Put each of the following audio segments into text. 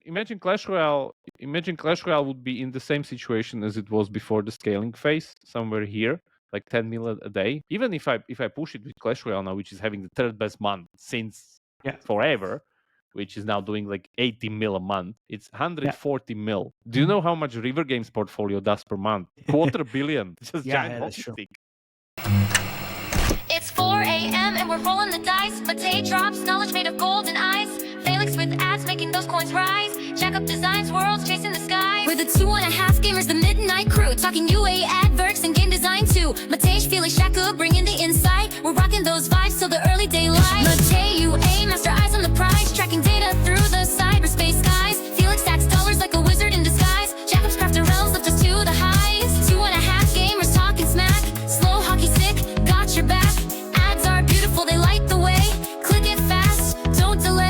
Imagine Clash Royale. Imagine Clash Royale would be in the same situation as it was before the scaling phase, somewhere here, like 10 mil a day. Even if I push it with Clash Royale now, which is having the third best month since forever, which is now doing like 80 mil a month, it's 140 mil. Do you know how much River Games portfolio does per month? $250 million. Just giant hockey stick. It's 4 a.m. and we're rolling the dice. Matei drops knowledge made of golden eyes. Felix with ads making those coins rise. Jack up designs, worlds chasing the sky. We're the 2.5 gamers, the midnight crew. Talking UA adverts and game design too. Matei, Felix, Shaka bringing the insight. We're rocking those vibes till the early daylight. Matei, UA, master eyes on the prize. Tracking data through the cyberspace skies. Felix stacks dollars like a wizard in disguise. Jacob's crafting realms lift us to the highs. 2.5 gamers talking smack. Slow hockey stick, got your back. Ads are beautiful, they light the way. Click it fast, don't delay.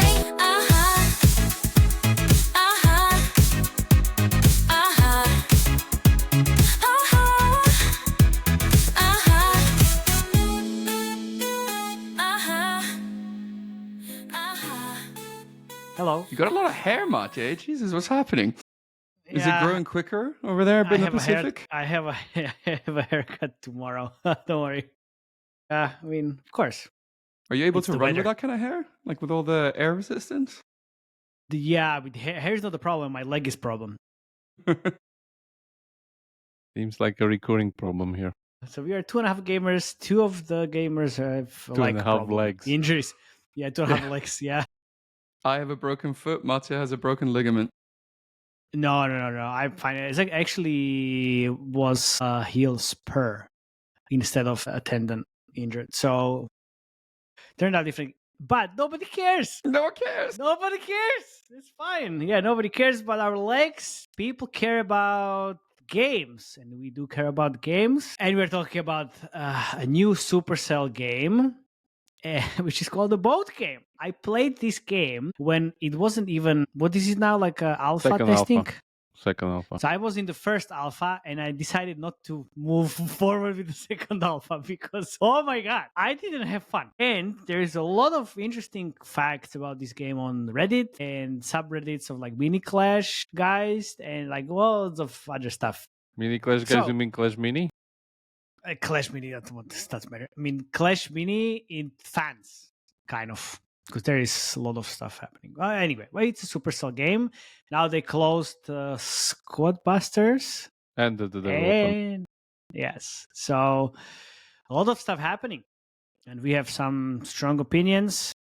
Hello. You got a lot of hair, Matej. Jesus, what's happening? Is it growing quicker over there in the Pacific? I have a haircut tomorrow. Don't worry. I mean, of course. Are you able It's to the run weather. with that kind of hair? Like with all the air resistance? Yeah, but hair's not the problem. My leg is problem. Seems like a recurring problem here. So we are 2.5 gamers. 2 of the gamers have 2.5 legs. Injuries. Yeah, 2.5 legs. Yeah. I have a broken foot. Matej has a broken ligament. No. I'm fine. It's like actually was a heel spur instead of a tendon injured. So turned out different. But nobody cares. No one cares. Nobody cares. It's fine. Yeah, nobody cares about our legs. People care about games, and we do care about games. And we're talking about a new Supercell game, which is called the Boat Game. I played this game when it wasn't even, what is it now, like alpha Second testing? Second alpha. So I was in the first alpha and I decided not to move forward with the second alpha because, oh my God, I didn't have fun. And there's a lot of interesting facts about this game on Reddit and subreddits of like Mini Clash guys and like loads of other stuff. Mini Clash guys, So- you mean Clash Mini? Clash Mini, that's better. I mean, Clash Mini in fans, kind of, because there is a lot of stuff happening. Anyway, it's a Supercell game. Now they closed Squad Busters. And the development. And yes, so a lot of stuff happening. And we have some strong opinions,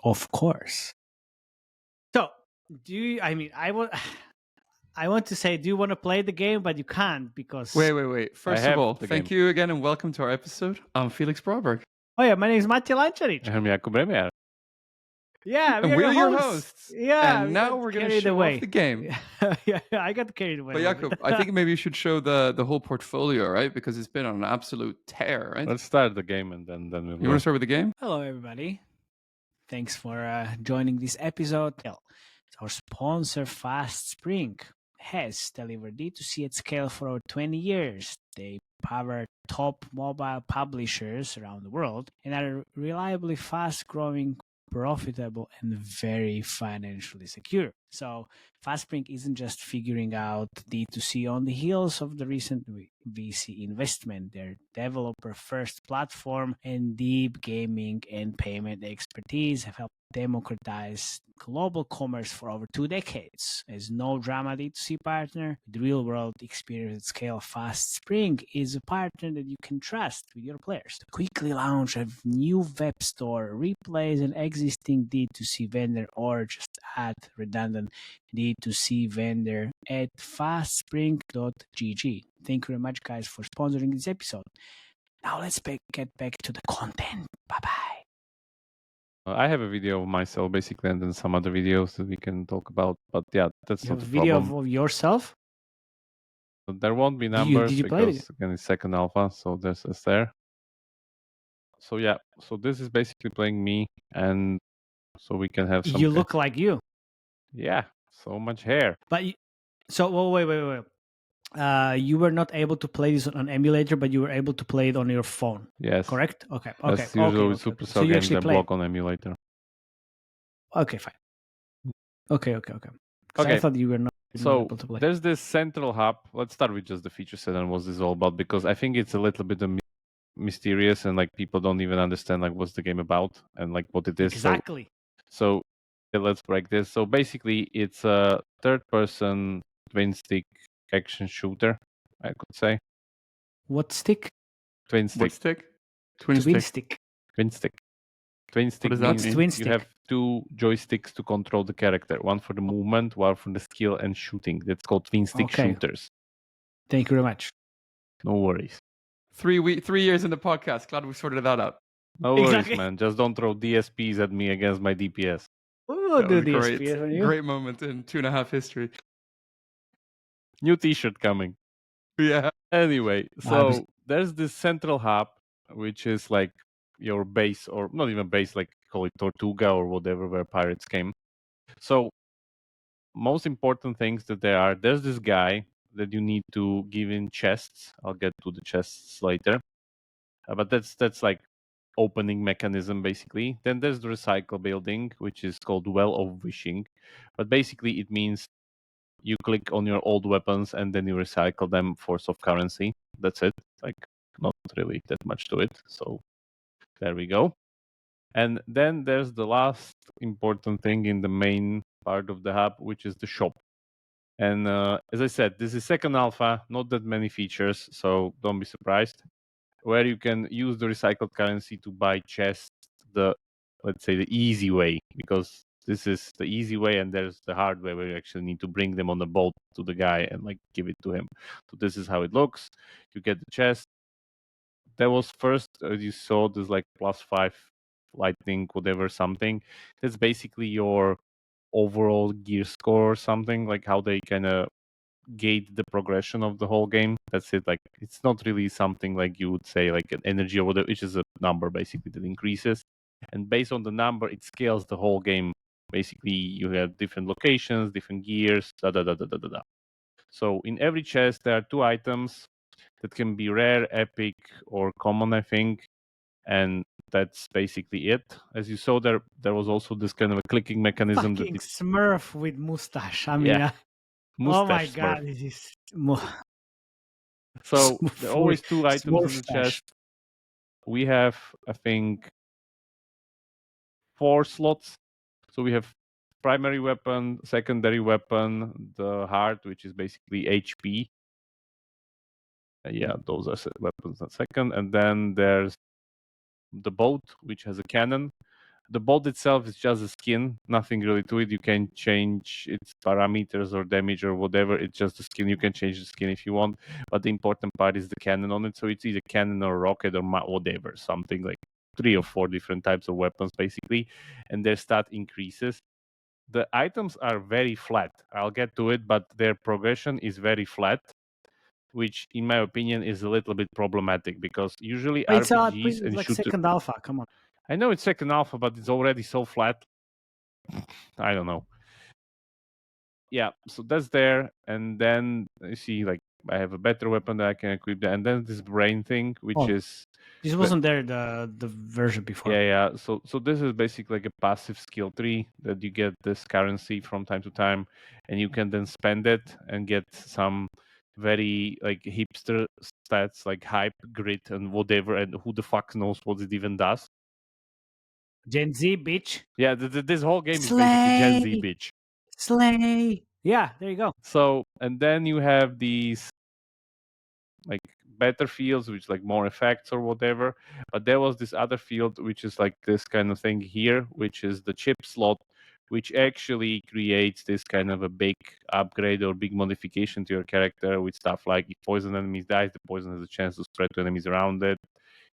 of course. So, I want to say, do you want to play the game? But you can't because... Wait. First have of all, the thank game. you again and welcome to our episode. I'm Felix Broberg. Oh yeah, my name is Matej Lančarić. I'm Jakub Remjar. Yeah, And we're your hosts. Yeah, And now we're going to show off the game. Yeah, I got carried away. But Jakub, I think maybe you should show the whole portfolio, right? Because it's been on an absolute tear, right? Let's start the game and then we'll You want to start with the game? Hello, everybody. Thanks for joining this episode. Our sponsor, Fast Spring, has delivered D2C at scale for over 20 years. They power top mobile publishers around the world and are reliably fast-growing, profitable, and very financially secure. So FastSpring isn't just figuring out D2C on the heels of the recent VC investment. Their developer-first platform and deep gaming and payment expertise have helped democratize global commerce for over 2 decades. As no drama D2C partner with real-world experience at scale, FastSpring is a partner that you can trust with your players. To quickly launch a new web store, replace an existing D2C vendor, or just add redundant D2C vendor at fastspring.gg. Thank you very much, guys, for sponsoring this episode. Now let's get back to the content. Bye-bye. I have a video of myself basically, and then some other videos that we can talk about. But yeah, that's You not have a the video problem. of yourself? There won't be numbers did you play because it? again it's second alpha, so this is there. So yeah, so this is basically playing me, and so we can have some. You look like you. Yeah, so much hair. But wait. You were not able to play this on emulator, but you were able to play it on your phone. Yes, Correct? Okay. As usual with Supercell So you games, actually I played. block on emulator. Okay, fine. Okay. So I thought you were not So able to play. there's this central hub. Let's start with just the feature set and what's this all about, because I think it's a little bit mysterious and like people don't even understand like what's the game about and like what it is. Exactly. So let's break this. So basically, it's a third-person twin stick action shooter, I could say. What stick? Twin stick. What stick? Twin Twin stick. stick. Twin stick. Twin stick does that means mean? Twin you stick. have two joysticks to control the character, one for the movement, one for the skill and shooting. That's called twin stick Okay. shooters. Thank you very much. No worries. 3 years in the podcast. Glad we sorted that out. No Exactly. worries, man. Just don't throw DSPs at me against my DPS. We'll That do was the great. SPS on you. Great moment in 2.5 history. New t-shirt coming. Yeah. Anyway, I so there's this central hub, which is like your base, or not even base, like call it Tortuga or whatever, where pirates came. So most important things that there's this guy that you need to give in chests. I'll get to the chests later. But that's like opening mechanism basically. Then there's the recycle building, which is called Well of Wishing. But basically it means you click on your old weapons and then you recycle them for soft currency. That's it. Like not really that much to it. So there we go. And then there's the last important thing in the main part of the hub, which is the shop. And as I said, this is second alpha, not that many features, so don't be surprised. Where you can use the recycled currency to buy chests, let's say the easy way, because this is the easy way, and there's the hard way where you actually need to bring them on the boat to the guy and like give it to him. So this is how it looks. You get the chest. That was first, as you saw, there's like +5 lightning, whatever, something. That's basically your overall gear score or something, like how they kind of gauge the progression of the whole game. That's it. Like it's not really something like you would say like an energy or whatever, which is a number basically that increases. And based on the number, it scales the whole game. Basically, you have different locations, different gears, da da da da da da da. So in every chest, there are 2 items that can be rare, epic, or common, I think. And that's basically it. As you saw, there was also this kind of a clicking mechanism. Fucking Smurf with mustache. I mean, Yeah. oh my Mustache god, Smurf. this is So there are always 2 items in the chest. We have, I think, 4 slots. So we have primary weapon, secondary weapon, the heart, which is basically HP. Yeah, those are weapons and second. And then there's the boat, which has a cannon. The bolt itself is just a skin, nothing really to it. You can change its parameters or damage or whatever. It's just a skin. You can change the skin if you want. But the important part is the cannon on it. So it's either cannon or rocket or whatever, something like 3 or 4 different types of weapons basically. And their stat increases. The items are very flat. I'll get to it, but their progression is very flat, which in my opinion is a little bit problematic because usually it's RPGs and like shooters. second alpha. Come on. I know it's second alpha, but it's already so flat. I don't know. Yeah, so that's there, and then you see, like, I have a better weapon that I can equip there, and then this brain thing, which is this wasn't there the version before. Yeah. So this is basically like a passive skill tree that you get this currency from time to time, and you can then spend it and get some very like hipster stats like hype, grit, and whatever, and who the fuck knows what it even does. Gen Z, bitch. Yeah, this whole game is basically Gen Z, bitch. Slay. Yeah, there you go. So, and then you have these like better fields, which like more effects or whatever. But there was this other field, which is like this kind of thing here, which is the chip slot, which actually creates this kind of a big upgrade or big modification to your character with stuff like if poison enemies dies, the poison has a chance to spread to enemies around it,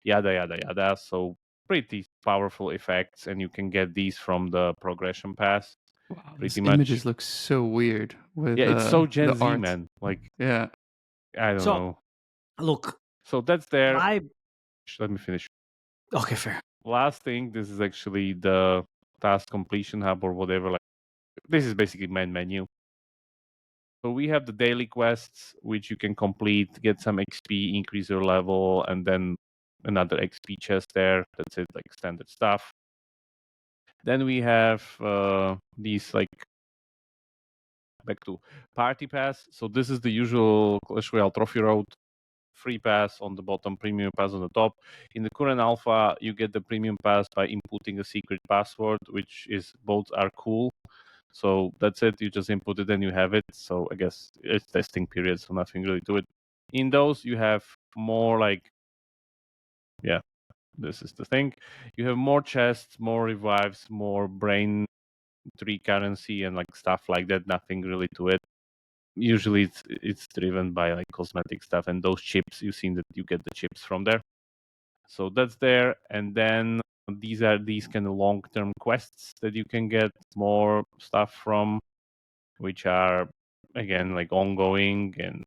yada yada yada. So pretty powerful effects, and you can get these from the progression pass. Wow, Pretty these much. images look so weird with Yeah, it's so Gen the Z, art. man. Like, yeah, I don't know. Look, So that's there. I Let me finish. okay, fair. Last thing, this is actually the task completion hub or whatever. Like, this is basically main menu. So we have the daily quests, which you can complete, get some XP, increase your level, and then another XP chest there. That's it, like standard stuff. Then we have these like back to Party Pass. So this is the usual Clash Royale Trophy Road. Free pass on the bottom, premium pass on the top. In the current alpha, you get the premium pass by inputting a secret password, which is both are cool. So that's it. You just input it and you have it. So I guess it's testing period, so nothing really to it. In those, you have more like, yeah, this is the thing. You have more chests, more revives, more brain tree currency, and like stuff like that. Nothing really to it. Usually it's driven by like cosmetic stuff, and those chips, you've seen that you get the chips from there. So that's there. And then these are these kind of long-term quests that you can get more stuff from, which are again like ongoing and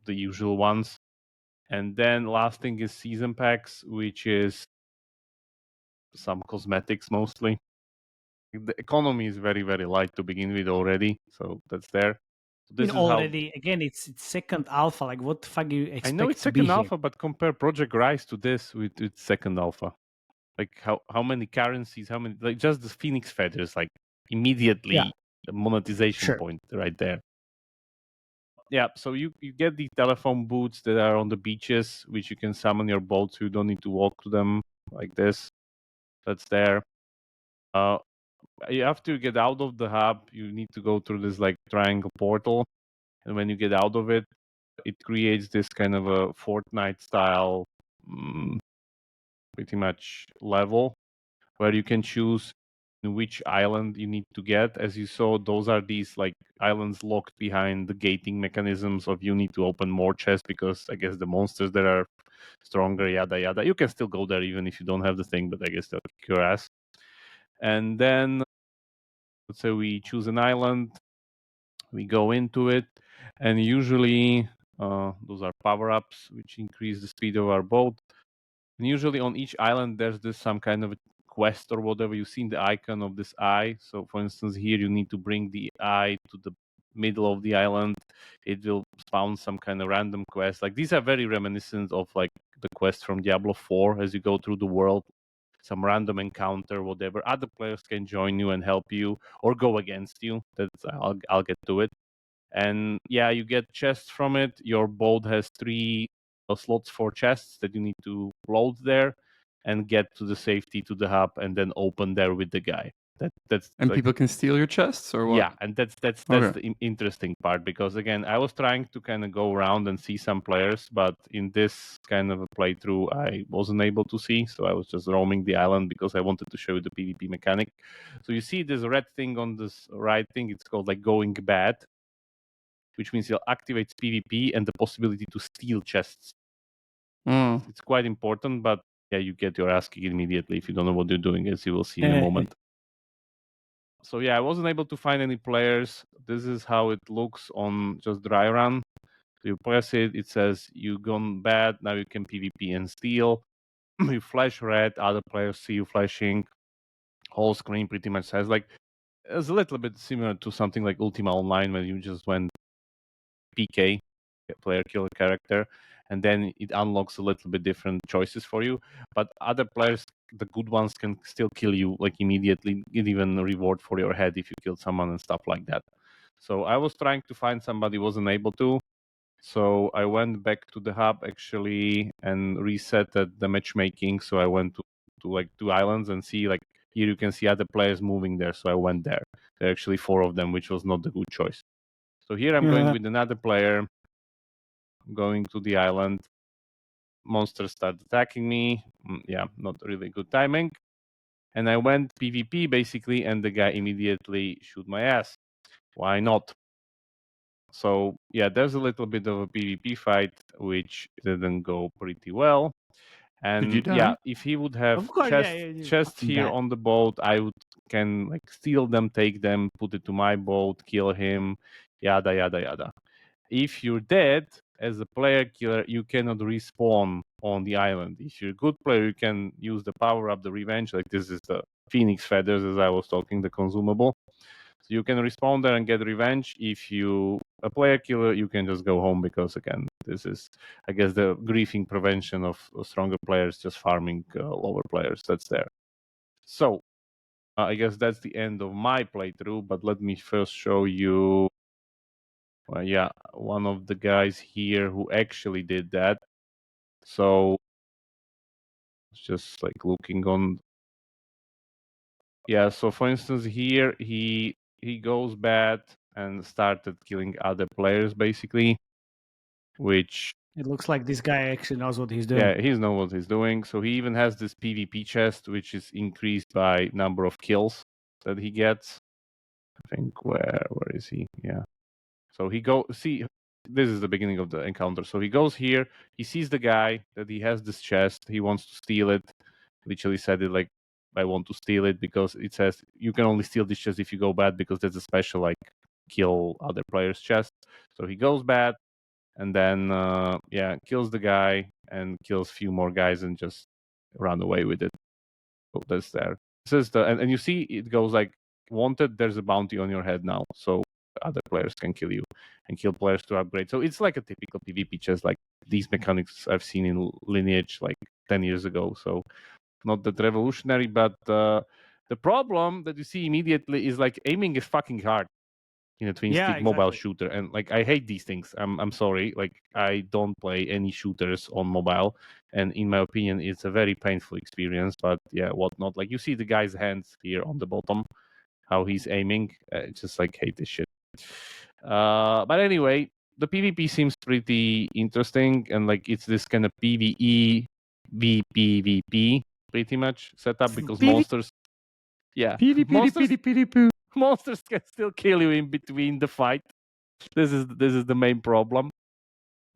the usual ones. And then last thing is season packs, which is some cosmetics mostly. The economy is very, very light to begin with already, so that's there. This is already again, it's second alpha. Like, what the fuck do you expect? I know it's to be second here? alpha, but compare Project Rise to this with second alpha. Like how many currencies, how many, like just the Phoenix feathers, like immediately the monetization point right there. Yeah, so you get these telephone booths that are on the beaches, which you can summon your boats, so you don't need to walk to them like this. That's there. You have to get out of the hub. You need to go through this like triangle portal, and when you get out of it, it creates this kind of a Fortnite style, pretty much level where you can choose which island you need to get. As you saw, those are these like islands locked behind the gating mechanisms of you need to open more chests because I guess the monsters that are stronger, yada yada. You can still go there even if you don't have the thing, but I guess they'll kick your ass. And then let's say we choose an island, we go into it, and usually those are power-ups which increase the speed of our boat. And usually on each island there's this some kind of quest or whatever. You've seen the icon of this eye. So for instance here you need to bring the eye to the middle of the island. It will spawn some kind of random quest. Like these are very reminiscent of like the quest from Diablo 4 as you go through the world. Some random encounter, whatever. Other players can join you and help you or go against you. That's I'll get to it. And yeah, you get chests from it. Your boat has 3 slots for chests that you need to load there and get to the safety to the hub and then open there with the guy. That's And like, people can steal your chests or what? yeah, and that's the interesting part, because again, I was trying to kind of go around and see some players, but in this kind of a playthrough, I wasn't able to see, so I was just roaming the island because I wanted to show you the PvP mechanic. So you see this red thing on this right thing, it's called like going bad, which means it activates PvP and the possibility to steal chests. It's quite important, but yeah, you get your ass kicked immediately if you don't know what you're doing, as you will see in a moment. So yeah, I wasn't able to find any players. This is how it looks on just dry run. So you press it, it says you gone bad, now you can PvP and steal. You flash red, other players see you flashing. Whole screen pretty much says like, it's a little bit similar to something like Ultima Online when you just went PK, player killer character, and then it unlocks a little bit different choices for you. But other players, the good ones, can still kill you like immediately, get even a reward for your head if you kill someone and stuff like that. So I was trying to find somebody, wasn't able to. So I went back to the hub actually and reset the matchmaking. So I went to like 2 islands and see like here you can see other players moving there. So I went there. There are actually 4 of them, which was not the good choice. So here I'm going with another player, going to the island. Monsters start attacking me. Yeah, not really good timing. And I went PvP basically, and the guy immediately shoot my ass. Why not? So yeah, there's a little bit of a PvP fight, which didn't go pretty well. And Did you die? yeah, if he would have Of course, chests here on the boat, I can like steal them, take them, put it to my boat, kill him, yada yada yada. If you're dead as a player killer, you cannot respawn on the island. If you're a good player, you can use the power up, the revenge. Like this is the Phoenix feathers, as I was talking, the consumable. So you can respawn there and get revenge. If you a player killer, you can just go home because again, this is, I guess, the griefing prevention of stronger players just farming lower players. That's there. So I guess that's the end of my playthrough. But let me first show you Well, yeah, one of the guys here who actually did that. So it's just like looking on. Yeah, so for instance here he goes bad and started killing other players basically, which It looks like this guy actually knows what he's doing. yeah, he knows what he's doing. So he even has this PvP chest which is increased by number of kills that he gets. I think where is he? Yeah. So he this is the beginning of the encounter. So he goes here, he sees the guy that he has this chest, he wants to steal it. Literally said it like, I want to steal it because it says you can only steal this chest if you go bad because there's a special like kill other players chest. So he goes bad and then kills the guy and kills few more guys and just run away with it. So that's there. This is and you see it goes like wanted, there's a bounty on your head now. So other players can kill you and kill players to upgrade. So it's like a typical PvP chess, like these mechanics I've seen in Lineage like 10 years ago. So not that revolutionary, but the problem that you see immediately is like aiming is fucking hard in a twin stick mobile shooter, and like I hate these things. I'm sorry, like I don't play any shooters on mobile, and in my opinion, it's a very painful experience. But yeah, whatnot. Like you see the guy's hands here on the bottom, how he's aiming. Just like hate this shit. But anyway, the PvP seems pretty interesting, and like it's this kind of PvE PvP pretty much setup because monsters. Yeah, monsters can still kill you in between the fight. This is the main problem.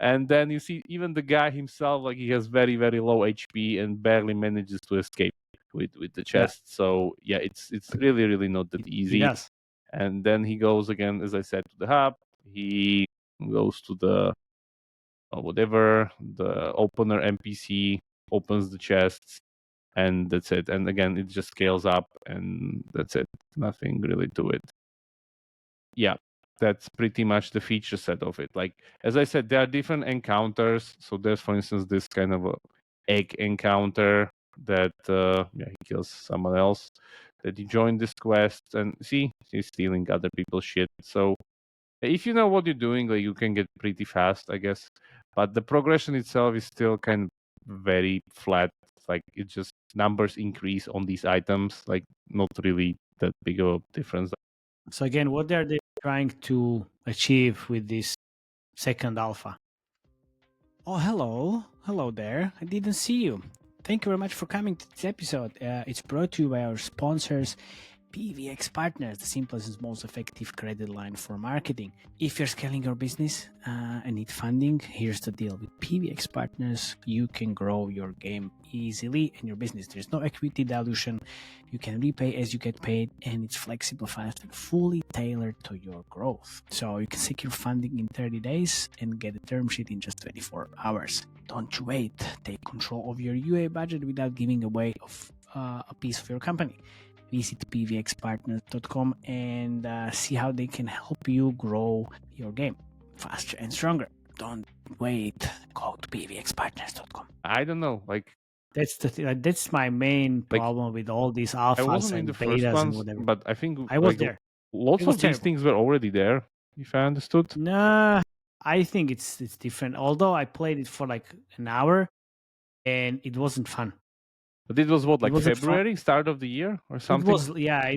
And then you see even the guy himself, like he has very very low HP and barely manages to escape with the chest. So yeah, it's really really not that easy. Yes. And then he goes again, as I said, to the hub. He goes to the whatever the opener NPC, opens the chests, and that's it. And again, it just scales up, and that's it. Nothing really to it. Yeah, that's pretty much the feature set of it. Like as I said, there are different encounters. So there's, for instance, this kind of a egg encounter that he kills someone else. That you join this quest and see he's stealing other people's shit. So if you know what you're doing, like you can get pretty fast, I guess. But the progression itself is still kind of very flat. Like it just numbers increase on these items, like not really that big of a difference. So again, what are they trying to achieve with this second alpha? Oh, hello there. I didn't see you. Thank you very much for coming to this episode. It's brought to you by our sponsors, PvX Partners, the simplest and most effective credit line for marketing. If you're scaling your business and need funding, here's the deal. With PvX Partners, you can grow your game easily and your business. There's no equity dilution. You can repay as you get paid, and it's flexible, fast, and fully tailored to your growth. So you can secure funding in 30 days and get a term sheet in just 24 hours. Don't you wait. Take control of your UA budget without giving away a piece of your company. Visit pvxpartners.com and see how they can help you grow your game faster and stronger. Don't wait. Go to pvxpartners.com. I don't know, like that's my main problem with all these alphas I wasn't and in the first betas ones, and whatever. but I think I was there. Lots of these things were already there, if I understood. Nah, I think it's different. Although I played it for like an hour, and it wasn't fun. But it was what, like February, start of the year or something? It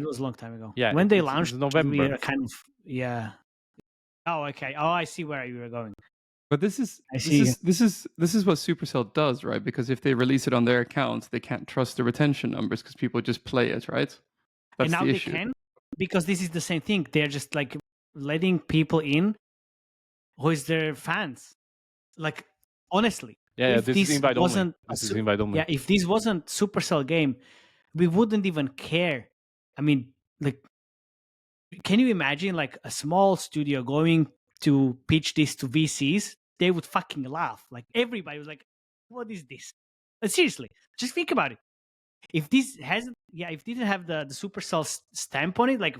was a long time ago. Yeah, when they launched, November. Kind of, yeah. Oh, okay. Oh, I see where you were going. But this is what Supercell does, right? Because if they release it on their accounts, they can't trust the retention numbers because people just play it, right? And That's now the they issue. can, because this is the same thing. They're just like letting people in who is their fans. Like honestly. Yeah, this is invite only. Yeah, if this wasn't Supercell game, we wouldn't even care. I mean, like, can you imagine like a small studio going to pitch this to VCs? They would fucking laugh. Like everybody was like, "What is this?" But seriously, just think about it. If this didn't have the Supercell stamp on it, like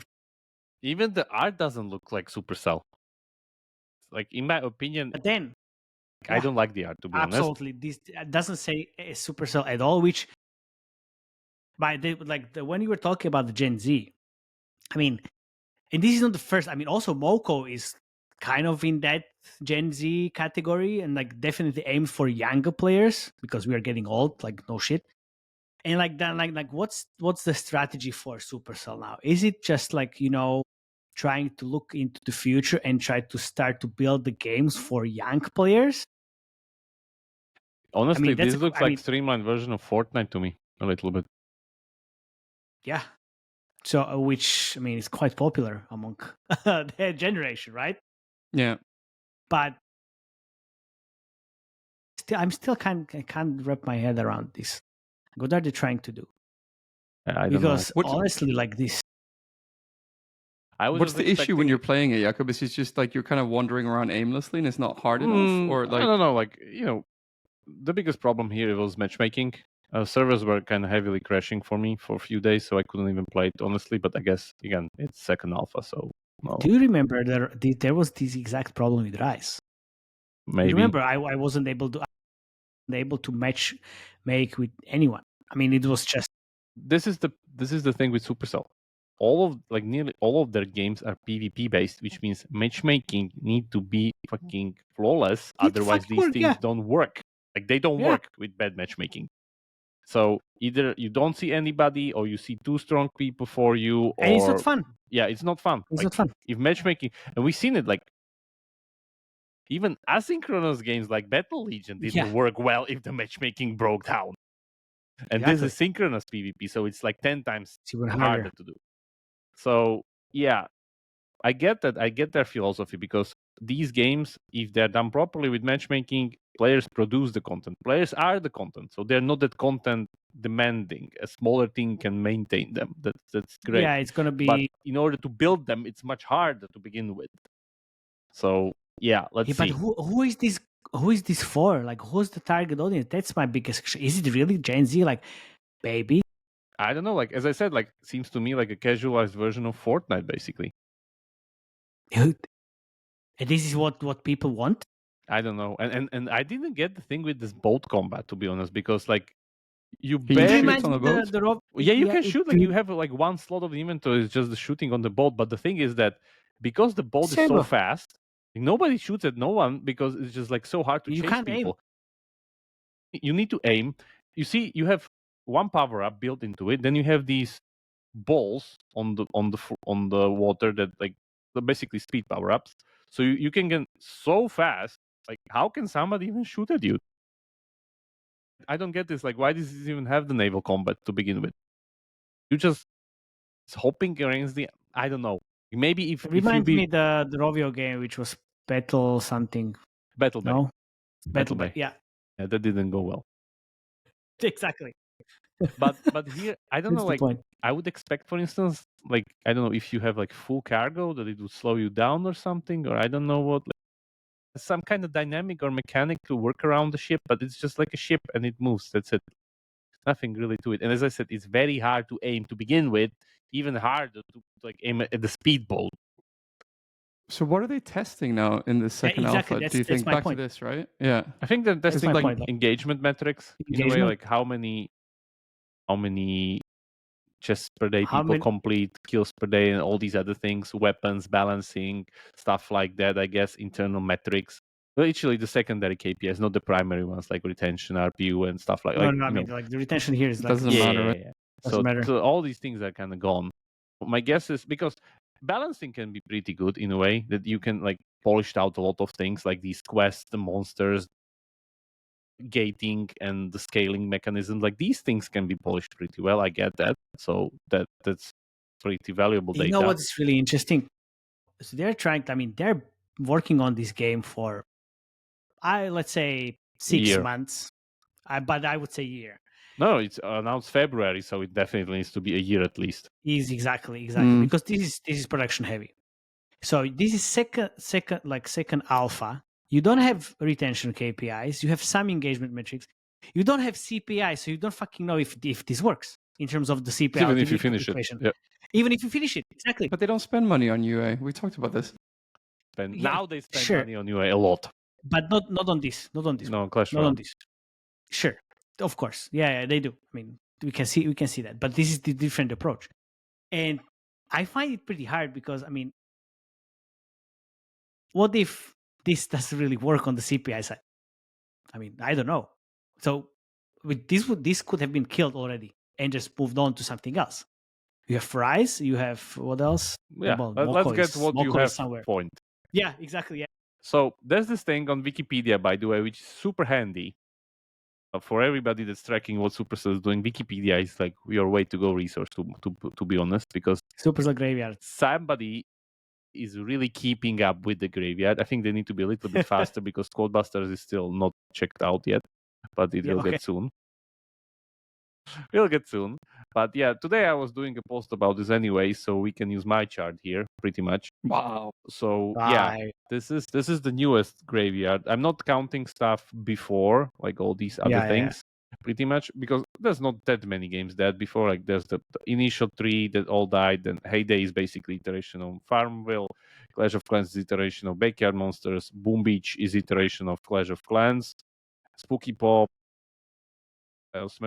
even the art doesn't look like Supercell. Like in my opinion, but then. I don't like the art, to be honest. Absolutely, this doesn't say Supercell at all. Which, when you were talking about the Gen Z, I mean, and this is not the first. I mean, also Moko is kind of in that Gen Z category, and like definitely aimed for younger players because we are getting old, like no shit. And like that, like what's the strategy for Supercell now? Is it just like, you know, trying to look into the future and try to start to build the games for young players? Honestly, that's this looks like streamlined version of Fortnite to me a little bit. Yeah. So, which I mean, is quite popular among their generation, right? Yeah. But I'm still I can't wrap my head around this. What are they trying to do? I don't Because know. honestly, like this. What's the issue when you're playing it, Jakob? Is it just like you're kind of wandering around aimlessly and it's not hard enough, or like I don't know. Like, you know, the biggest problem here was matchmaking. Servers were kind of heavily crashing for me for a few days, so I couldn't even play it honestly. But I guess again, it's second alpha, so no. Do you remember there was this exact problem with Rise? Maybe. You remember I wasn't able to make with anyone. I mean, it was just this is the thing with Supercell. Nearly all of their games are PvP based, which means matchmaking need to be fucking flawless. Otherwise, these things don't work. Like they don't work with bad matchmaking. So either you don't see anybody, or you see two strong people for you, or and it's not fun. Yeah, it's not fun. It's not fun. If matchmaking, and we've seen it, like even asynchronous games like Battle Legion didn't work well if the matchmaking broke down. And this is synchronous PvP, so it's like 10 times harder to do. So yeah, I get that. I get their philosophy, because these games, if they're done properly with matchmaking, players produce the content. Players are the content, so they're not that content demanding. A smaller team can maintain them. That's great. Yeah, it's gonna be. But in order to build them, it's much harder to begin with. So yeah, let's see. But who is this? Who is this for? Like, who's the target audience? That's my biggest question. Is it really Gen Z? Like, baby? I don't know. Like, as I said, like, seems to me like a casualized version of Fortnite, basically. And this is what people want? I don't know. And I didn't get the thing with this boat combat, to be honest, because like you barely on the boat. You can shoot. Like you have like one slot of the inventory is just the shooting on the boat. But the thing is that because the boat is so fast, nobody shoots at no one, because it's just like so hard to chase people. You need to aim. You see, you have one power up built into it. Then you have these balls on the water that like basically speed power ups. So you can get so fast. Like, how can somebody even shoot at you? I don't get this. Like, why does this even have the naval combat to begin with? You just hopping against the. I don't know. Maybe if reminds me the Rovio game, which was Battle something. Battle Bay. No, Battle Bay. Yeah, that didn't go well. Exactly. But here, I don't know. Like, I would expect, for instance, like I don't know if you have like full cargo, that it would slow you down or something, or I don't know what. Like, some kind of dynamic or mechanic to work around the ship, but it's just like a ship and it moves. That's it. Nothing really to it. And as I said, it's very hard to aim to begin with, even harder to like aim at the speedboat. So what are they testing now in the second alpha? Do you think back to this, right? Yeah. I think they're testing like engagement metrics in a way, like how many chests per day people complete, kills per day, and all these other things, weapons balancing, stuff like that. I guess internal metrics. Literally the secondary KPIs, not the primary ones like retention, RPU, and stuff like. No, I mean like the retention here is like doesn't matter. Right? Doesn't matter. So all these things are kind of gone. My guess is because balancing can be pretty good in a way that you can like polish out a lot of things like these quests, the monsters, gating, and the scaling mechanism. Like these things can be polished pretty well. I get that. So that's pretty valuable data. You know what's really interesting? So they're trying to, I mean, they're working on this game for let's say 6 months. But I would say a year. No, it's announced February, so it definitely needs to be a year at least. Exactly. Because this is production heavy. So this is second alpha. You don't have retention KPIs. You have some engagement metrics. You don't have CPI, so you don't fucking know if this works in terms of the CPI. Even if you finish it. Yeah. Even if you finish it, exactly. But they don't spend money on UA. We talked about this. Now they spend money on UA a lot. But not on this. Not on this. No, Clash Royale. Not on this. Sure. Of course. Yeah, they do. I mean, we can see that. But this is the different approach. And I find it pretty hard because, I mean, what if this doesn't really work on the CPI side? I mean, I don't know. So with this could have been killed already and just moved on to something else. You have fries. You have what else? Yeah, Well, let's get what you Moko have is somewhere. point. Yeah, exactly. Yeah. So there's this thing on Wikipedia, by the way, which is super handy for everybody that's tracking what Supercell is doing. Wikipedia is like your way to go resource, to be honest, because Supercell graveyard. somebody is really keeping up with the graveyard. I think they need to be a little bit faster because Codebusters is still not checked out yet, but it will get soon. We'll get soon. But yeah, today I was doing a post about this anyway, so we can use my chart here pretty much. Wow. So yeah, this is the newest graveyard. I'm not counting stuff before, like all these other things, pretty much, because there's not that many games that before. Like there's the initial 3 that all died. Then Heyday is basically iteration of Farmville. Clash of Clans is iteration of Backyard Monsters. Boom Beach is iteration of Clash of Clans. Spooky Pop.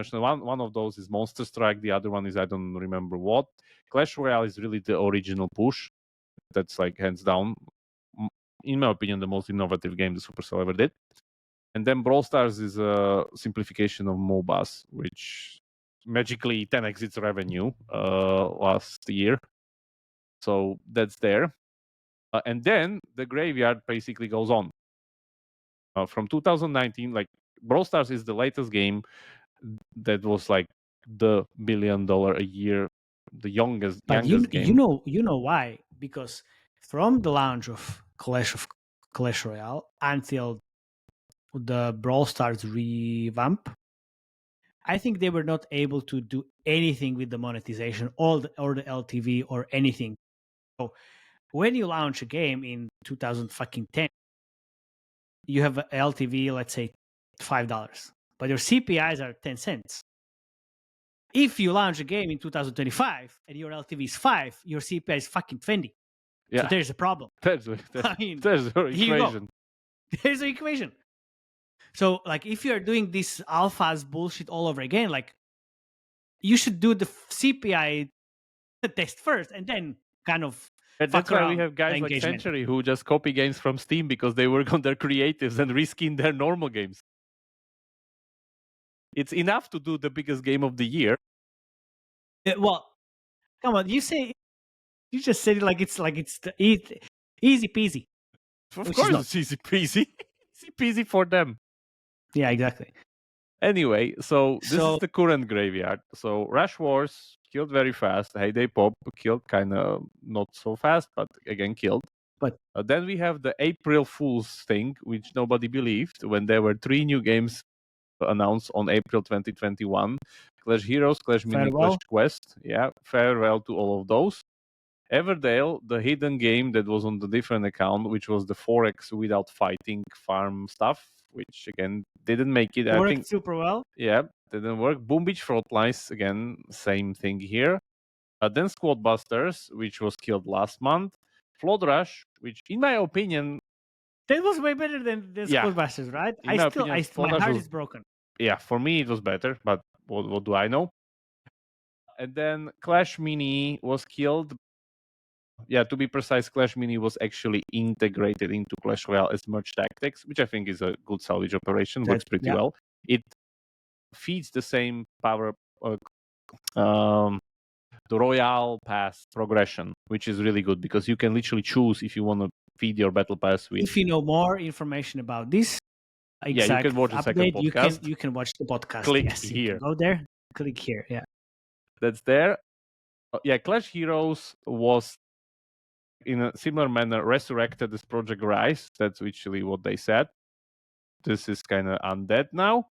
One of those is Monster Strike. The other one is I don't remember what. Clash Royale is really the original push. That's like hands down, in my opinion, the most innovative game the Supercell ever did. And then Brawl Stars is a simplification of MOBAs, which magically 10x its revenue last year. So that's there. And then the graveyard basically goes on. From 2019, like Brawl Stars is the latest game that was like the $1 billion a year, the youngest game. You know why? Because from the launch of Clash Royale until the Brawl Stars revamp, I think they were not able to do anything with the monetization or the LTV or anything. So when you launch a game in 2010, you have an LTV, let's say $5, but your CPIs are 10 cents. If you launch a game in 2025 and your LTV is 5, your CPI is fucking 20. Yeah. So there's a problem. There's the equation. There's the equation. So, like, if you're doing this alphas bullshit all over again, like, you should do the CPI test first and then kind of. That's why we have guys like Century who just copy games from Steam because they work on their creatives and reskin their normal games. It's enough to do the biggest game of the year. Well, come on, you just said it like it's the easy peasy. Of course, it's easy peasy. Easy peasy for them. Yeah, exactly. Anyway, so this is the current graveyard. So Rush Wars killed very fast. Heyday Pop killed kind of not so fast, but again killed. But then we have the April Fool's thing, which nobody believed when there were 3 new games announced on April 2021. Clash Heroes, Clash Mini, Clash Quest. Yeah, farewell to all of those. Everdale, the hidden game that was on the different account, which was the Forex without fighting farm stuff, which again didn't make it. Worked I think super well. Yeah, didn't work. Boom Beach Frontlines, again, same thing here. Then Squad Busters, which was killed last month. Flood Rush, which in my opinion, that was way better than Squad Busters, right? My heart is broken. Yeah, for me it was better, but what do I know? And then Clash Mini was killed. Yeah, to be precise, Clash Mini was actually integrated into Clash Royale as merge tactics, which I think is a good salvage operation. Works pretty well. It feeds the same power, the Royale Pass progression, which is really good because you can literally choose if you want to feed your Battle Pass with. If you know more information about this, you can watch the second podcast. You can watch the podcast. Click here. Go there. Click here. Yeah, that's there. Yeah, Clash Heroes was in a similar manner resurrected as Project Rise. That's actually what they said. This is kind of undead now,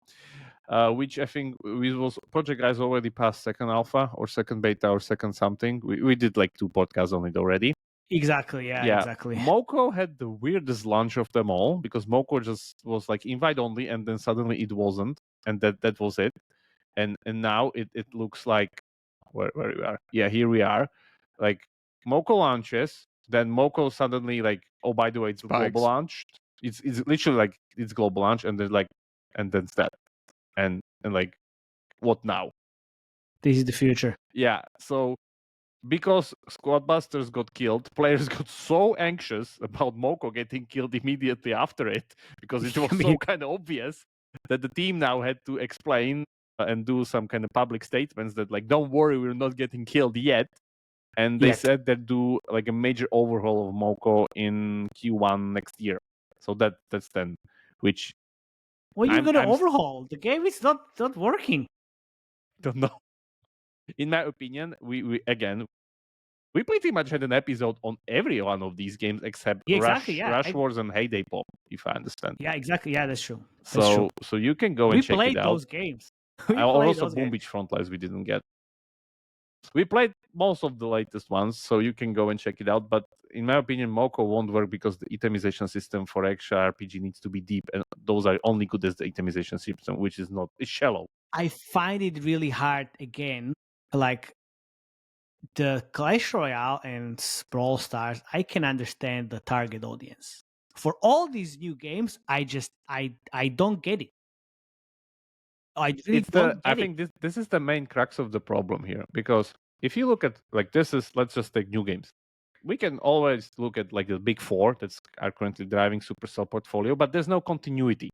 which I think was Project Rise already passed second alpha or second beta or second something. We did like 2 podcasts on it already. Exactly. Yeah. Exactly. Moko had the weirdest launch of them all because Moko just was like invite only, and then suddenly it wasn't, and that was it. And now it looks like where we are. Yeah, here we are. Like Moko launches, then Moko suddenly like, oh, by the way, it's global launched. It's literally like it's global launch, and there's like, and then that, and like, what now? This is the future. Yeah. So because Squadbusters got killed, players got so anxious about Moko getting killed immediately after it because it was so kind of obvious that the team now had to explain and do some kind of public statements that like, don't worry, we're not getting killed yet. And they said they'd do like a major overhaul of Moko in Q1 next year. So that's then, which Well, you're gonna overhaul the game. It's not working. Don't know. In my opinion, we pretty much had an episode on every one of these games except Rush Wars and Heyday Pop, if I understand. Yeah, exactly. Yeah, that's true. So you can go and check it out. We played those games. Also, Boom Beach Frontlines we didn't get. We played most of the latest ones, so you can go and check it out. But in my opinion, Moko won't work because the itemization system for extra RPG needs to be deep, and those are only good as the itemization system, which is not. It's shallow. I find it really hard again, like the Clash Royale and Brawl Stars. I can understand the target audience. For all these new games, I don't get it. I think this is the main crux of the problem here, because if you look at like let's just take new games. We can always look at like the big four that are currently driving Supercell portfolio, but there's no continuity.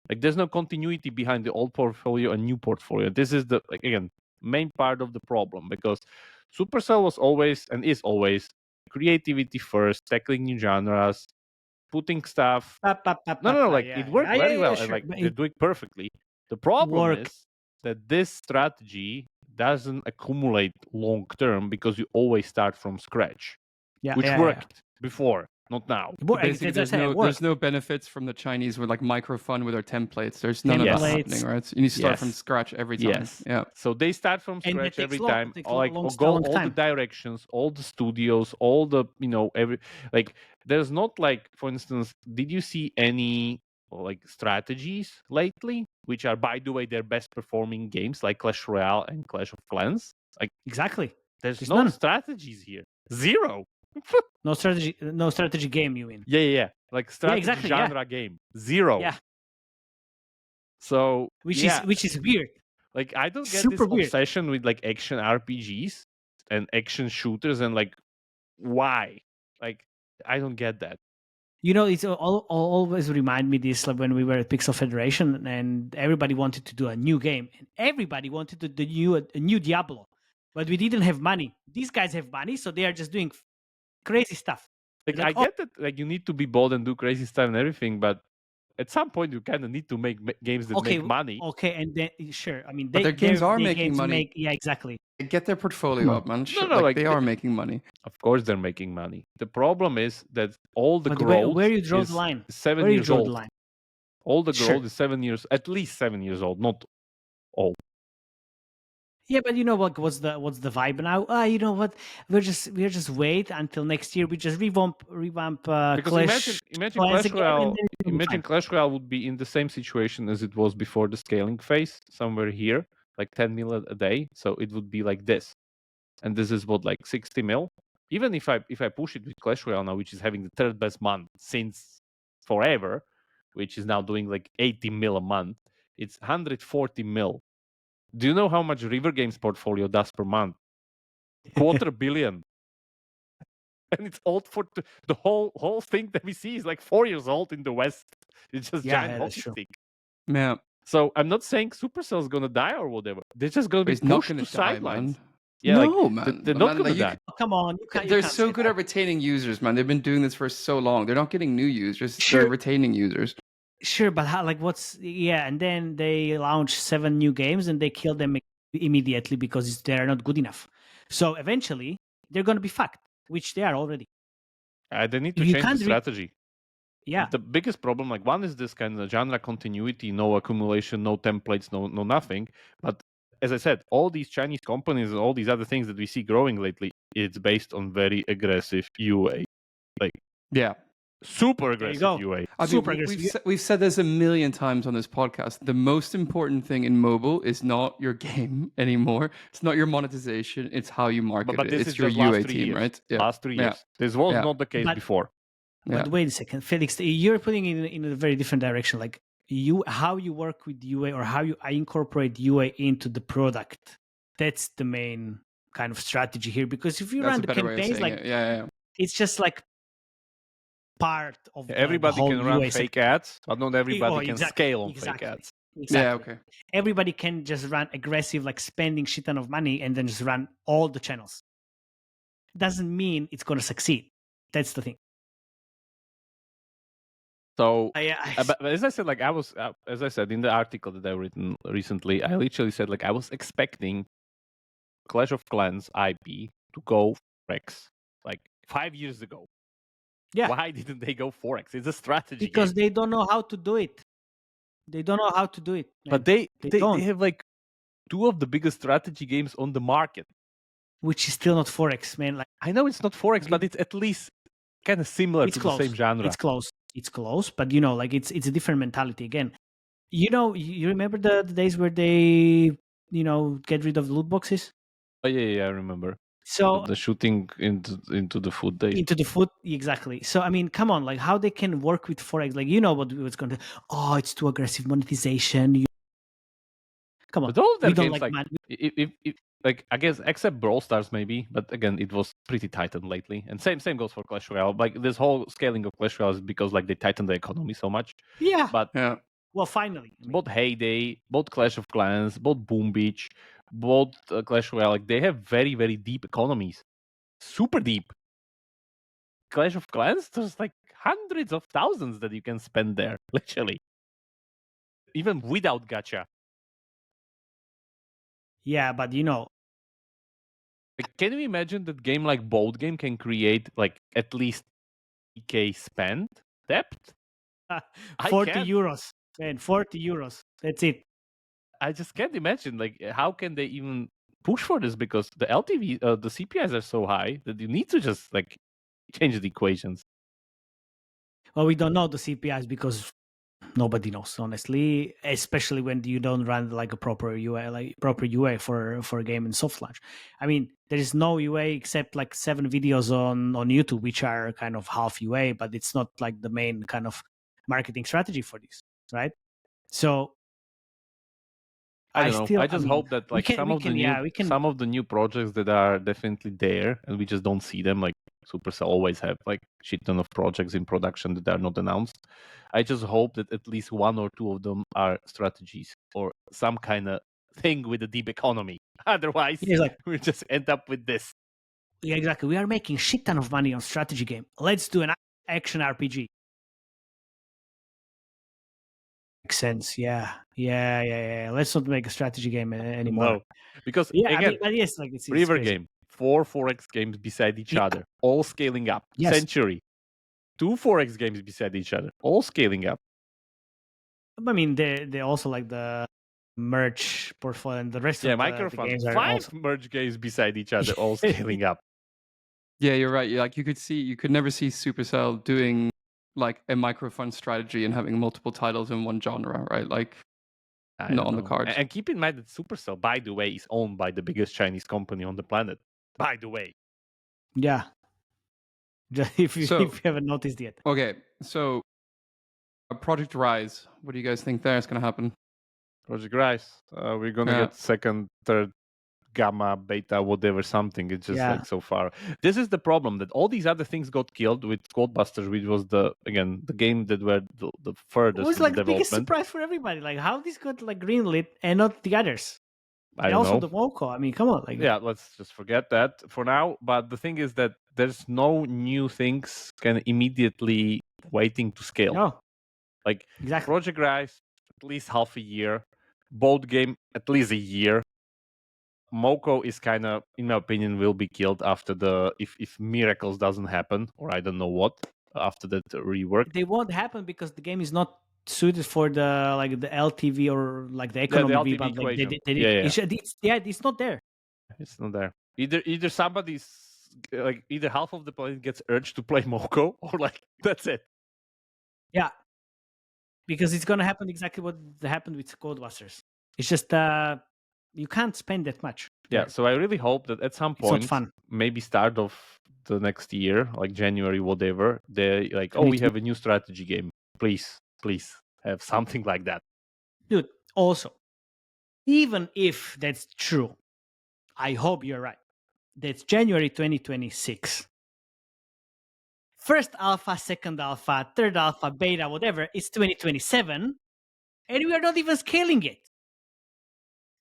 Like there's no continuity behind the old portfolio and new portfolio. This is the main part of the problem, because Supercell was always and is always creativity first, tackling new genres, putting stuff. It worked very well, and they're doing perfectly. The problem is that this strategy doesn't accumulate long term because you always start from scratch, which worked before, not now. Basically, there's no benefits from the Chinese with like microfun with their templates. There's none of that happening, right? You need to start from scratch every time. Yes. Yeah. So they start from scratch every time. Like all the directions, all the studios, all the there's not like, for instance, did you see any like strategies lately, which are, by the way, their best performing games like Clash Royale and Clash of Clans? Like exactly. There's no strategies here. Zero. No strategy game, you mean? Yeah. Like strategy genre game. Zero. Yeah. So which is weird. Like I don't get this obsession with like action RPGs and action shooters and like why? Like I don't get that. You know, it's always remind me this, like when we were at Pixel Federation and everybody wanted to do a new game and everybody wanted to do a new Diablo, but we didn't have money. These guys have money, so they are just doing crazy stuff. Like I get that, like you need to be bold and do crazy stuff and everything, but at some point you kind of need to make games that make money. Okay, and then sure, I mean, their games are making money. Yeah, exactly. Get their portfolio up, man. They are making money. Of course, they're making money. The problem is that all the growth where you draw the line? 7 years old. All the growth is 7 years, at least 7 years old, not old. Yeah, but you know what's the vibe now? You know what? We're just wait until next year. We just revamp because imagine Clash Royale. Imagine Clash Royale would be in the same situation as it was before the scaling phase, somewhere here, like 10 mil a day. So it would be like this, and this is what, like 60 mil. Even if I push it with Clash Royale now, which is having the third best month since forever, which is now doing like 80 mil a month, it's 140 mil. Do you know how much River Games portfolio does per month? $250 million. And it's old for the whole thing that we see is like 4 years old in the West. It's just giant hockey stick. Yeah. So I'm not saying Supercell's gonna die or whatever. They're just gonna be pushed to sidelines. Yeah, no, man. They're not gonna die. Come on, they're so good at retaining users, man. They've been doing this for so long. They're not getting new users. They're retaining users. Sure, but and then they launch 7 new games and they kill them immediately because they're not good enough. So eventually they're going to be fucked, which they are already. They need to change the strategy. Yeah. The biggest problem, like one is this kind of genre continuity, no accumulation, no templates, no nothing. But as I said, all these Chinese companies and all these other things that we see growing lately, it's based on very aggressive UA. Super aggressive UA. We've said this a million times on this podcast. The most important thing in mobile is not your game anymore. It's not your monetization. It's how you market it. It's your UA team, right? Yeah. Last 3 years. This was not the case before. But wait a second, Felix. You're putting it in a very different direction. Like how you work with UA or how I incorporate UA into the product. That's the main kind of strategy here, because if you That's run a the better way of campaigns, saying like it. Yeah. it's just like part of the Everybody whole can run UA fake ads, but not everybody can exactly, scale on fake ads. Exactly. Yeah, okay. Everybody can just run aggressive, like spending shit ton of money and then just run all the channels. Doesn't mean it's going to succeed. That's the thing. So, I but as I said, like I was, as I said in the article that I've written recently, I literally said like I was expecting Clash of Clans IP to go 4x like 5 years ago. Yeah. Why didn't they go 4x? It's a strategy because game. they don't know how to do it. They don't know how to do it. Man. But they don't. have like two of the biggest strategy games on the market. Which is still not 4x, man. Like I know it's not 4x, but it's at least kind of similar to close. the same genre. It's close, but you know, like it's a different mentality again. You know, you remember the days where they, you know, get rid of loot boxes? Oh yeah, I remember. So the shooting into the food days. Into the food, exactly. So I mean, come on, like how they can work with 4x? Like you know what's going to? Oh, it's too aggressive monetization. Come on, But all of their we don't games, like if like I guess except Brawl Stars maybe, but again it was pretty tightened lately. And same goes for Clash Royale. Like this whole scaling of Clash Royale is because like they tightened the economy so much. Yeah. But Yeah. Well, finally, both Heyday, both Clash of Clans, both Boom Beach, both Clash Royale, like they have very very deep economies, super deep. Clash of Clans, there's like hundreds of thousands that you can spend there, literally, even without gacha. Yeah, but you know, Like, can you imagine that game like Bold Game can create like at least K spend depth? 40 can't. euros, man, 40 euros. That's it. I just can't imagine. Like, how can they even push for this? Because the LTV, the CPIs are so high that you need to just like change the equations. Well, we don't know the CPIs because nobody knows, honestly. Especially when you don't run like a proper UA for a game in soft launch. I mean, there is no UA except like 7 videos on YouTube, which are kind of half UA, but it's not like the main kind of marketing strategy for this, right? So I don't know. I just hope that like some of the new projects that are definitely there and we just don't see them. Like Supercell always have like shit ton of projects in production that are not announced. I just hope that at least one or two of them are strategies or some kind of thing with a deep economy. Otherwise, we just end up with this. Yeah, exactly. We are making shit ton of money on strategy game. Let's do an action RPG. Makes sense. Yeah. Let's not make a strategy game anymore. No, because again, I mean, but yes, like it's River crazy. Game, 4 4x games beside each other, all scaling up. Yes. Century, 2 4x games beside each other, all scaling up. I mean, they also like the merch portfolio and the rest of the games are 5 merge games beside each other, all scaling up. Yeah, you're right. Like you could never see Supercell doing like a microfund strategy and having multiple titles in one genre, right? Like not on the cards. And keep in mind that Supercell, by the way, is owned by the biggest Chinese company on the planet. By the way. Yeah. If you haven't noticed yet. Okay, so Project Rise. What do you guys think there is going to happen? Project Rise. We're going to get second, third, gamma, beta, whatever, something. It's just like so far. This is the problem that all these other things got killed with Squadbusters, which was the game that were the furthest. It was like the biggest development. surprise for everybody. Like how this got like greenlit and not the others. I and don't also know. the Moco. I mean, come on. Like yeah, let's just forget that for now. But the thing is that there's no new things kind of immediately waiting to scale. No. Like exactly. Project Rise, at least half a year. Bold Game, at least a year. Moco is kind of, in my opinion, will be killed after if Miracles doesn't happen, or I don't know what, after that rework. They won't happen because the game is not suited for the LTV or like the economy. The LTV equation. It's not there. It's not there. Either somebody's like either half of the planet gets urged to play Moco, or like that's it. Yeah, because it's gonna happen exactly what happened with Codebusters. It's just you can't spend that much. Yeah, so I really hope that at some point, maybe start of the next year, like January, whatever, they like, we have a new strategy game. Please have something like that. Dude, also, even if that's true, I hope you're right. That's January 2026. First alpha, second alpha, third alpha, beta, whatever, it's 2027, and we are not even scaling it.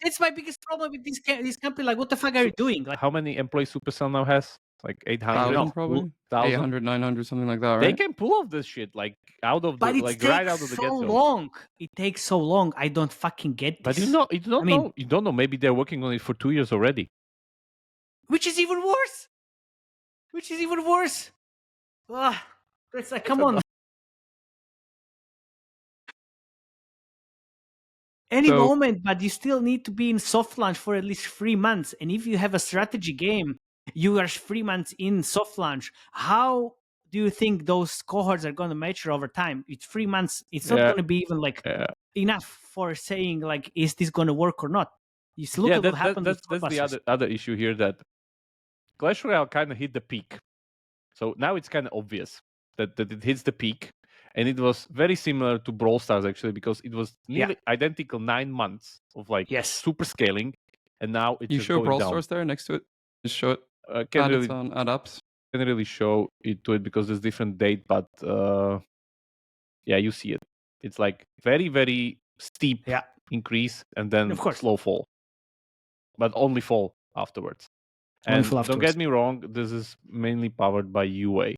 That's my biggest problem with this company. Like, what the fuck are you doing? Like, How many employees Supercell now has? Like 800? 1,000 probably. 1,000? 800, 900, something like that, They right? can pull off this shit like out of the but it like takes right out of the so get-go. long. It takes so long. I don't fucking get this. But you don't I mean- know. You don't know. Maybe they're working on it for 2 years already. Which is even worse. Ugh, it's like, come on. Any So- moment, but you still need to be in soft launch for at least 3 months. And if you have a strategy game, you are 3 months in soft launch. How do you think those cohorts are going to mature over time? It's 3 months. It's not Yeah. going to be even like enough for saying like, is this going to work or not? You look at what happened. That's the other issue here, that Clash Royale kind of hit the peak. So now it's kind of obvious that it hits the peak. And it was very similar to Brawl Stars, actually, because it was nearly identical 9 months of like super scaling. And now it's You just show going Brawl down. Stars there next to it? Just show it. Can't Add really, it on add ups. can't really show it to it because there's different date, but yeah, you see it. It's like very, very steep increase and then Of course. slow fall. But only fall afterwards. Only And fall don't afterwards. get me wrong, this is mainly powered by UA.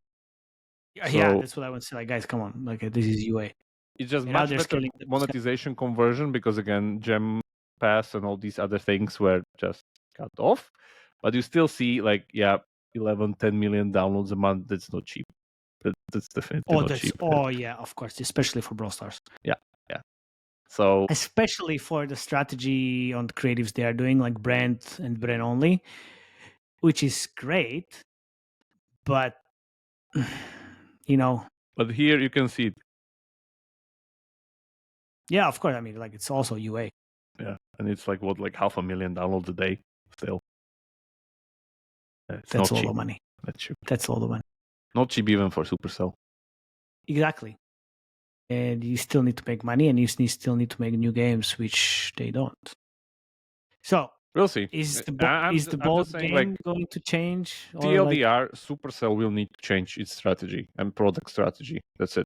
Yeah, So- that's what I want to say. Like, guys, come on. Like, this is UA. It's just And now much they're better scaling the- monetization conversion because again, Gem Pass and all these other things were just cut off. But you still see like 11, 10 million downloads a month. That's not cheap. That's definitely not cheap. Yeah, of course, especially for Brawl Stars. So Especially for the strategy on the creatives they are doing, like brand and brand only, which is great. But but here you can see it. yeah, of course. I mean, like, it's also UA. Yeah. And it's like what, like 500,000 downloads a day still. It's That's not all cheap. the money. That's cheap. That's all the money. Not cheap even for Supercell. Exactly. And you still need to make money, and you still need to make new games, which they don't. So We'll see. is the I'm board just saying, game like, going to change? Or like, TLDR, Supercell will need to change its strategy and product strategy. That's it.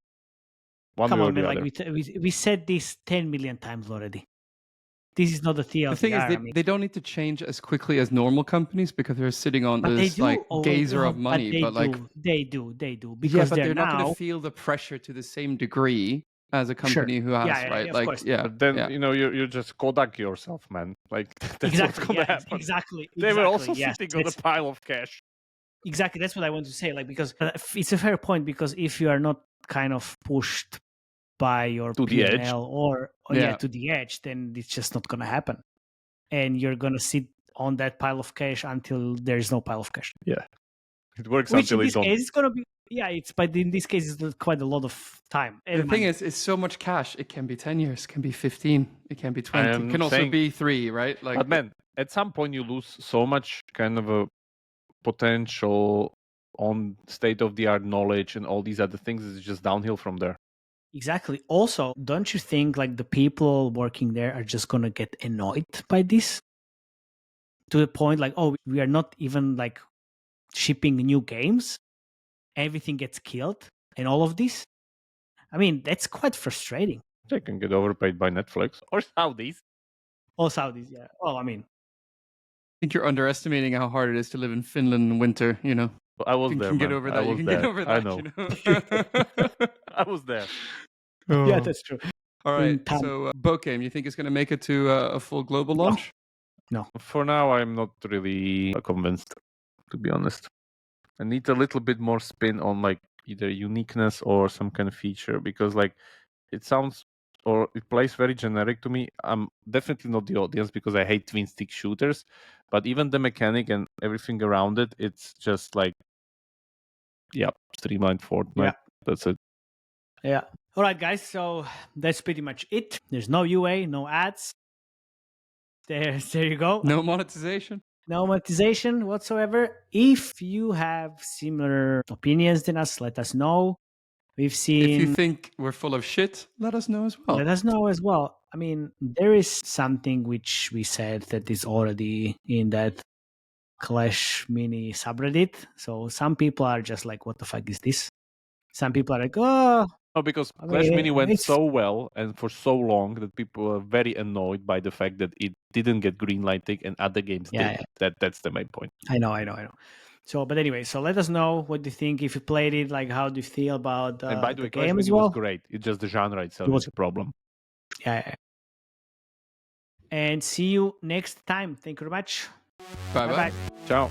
One come way or on, the man! other. Like we said this 10 million times already. This is not a TLDR. The thing is, I mean, they don't need to change as quickly as normal companies because they're sitting on but they this do. like Oh, geyser of but money. they But like, they do yeah, because but they're not going now. to feel the pressure to the same degree as a company who has, Yeah, right? of Like, course. yeah. But then yeah. you just Kodak yourself, man. Like that's Exactly. what's gonna Yeah, happen. exactly. They were also yes, sitting on a pile of cash. Exactly. That's what I want to say. Like, because it's a fair point, because if you are not kind of pushed by your To the edge. P&L or Yeah. to the edge, then it's just not going to happen. And you're going to sit on that pile of cash until there is no pile of cash. It works Which in until it this don't. case, it's going to be, but in this case, it's quite a lot of time. The thing is, it's so much cash. It can be 10 years, it can be 15, it can be 20, am it can also saying- be 3, right? Like, But man, at some point you lose so much kind of a potential on state-of-the-art knowledge and all these other things. It's just downhill from there. Exactly. Also, don't you think like the people working there are just going to get annoyed by this? To the point like, oh, we are not even like shipping new games. Everything gets killed and all of this. I mean, that's quite frustrating. They can get overpaid by Netflix or Saudis. All Saudis, yeah. Well, I mean, I think you're underestimating how hard it is to live in Finland in winter, you know. But I was You there, can get man. over I that. You was can there. get over I that, know. you know. I was there. yeah, that's true. All in right. time. So, Boat Game, you think it's going to make it to a full global launch? For now, I'm not really convinced, to be honest. I need a little bit more spin on like either uniqueness or some kind of feature, because like it sounds or it plays very generic to me. I'm definitely not the audience because I hate twin stick shooters, but even the mechanic and everything around it, it's just like, streamlined Fortnite. Yeah. That's it. Yeah. All right, guys. So that's pretty much it. There's no UA, no ads. There you go. No monetization? No monetization whatsoever. If you have similar opinions than us, let us know. We've seen. If you think we're full of shit, let us know as well. Let us know as well. I mean, there is something which we said that is already in that Clash Mini subreddit. So some people are just like, "What the fuck is this?" Some people are like, "Oh, No, because I Clash mean, Mini went it's so well and for so long that people are very annoyed by the fact that it didn't get green lighting and other games Yeah, did. That's the main point. I know. So, but anyway, so let us know what you think if you played it. Like, how do you feel about And by the the way, Clash game as Mini was well? great. It's just the genre itself It was- is a problem. Yeah. And see you next time. Thank you very much. Bye bye. Bye. Ciao.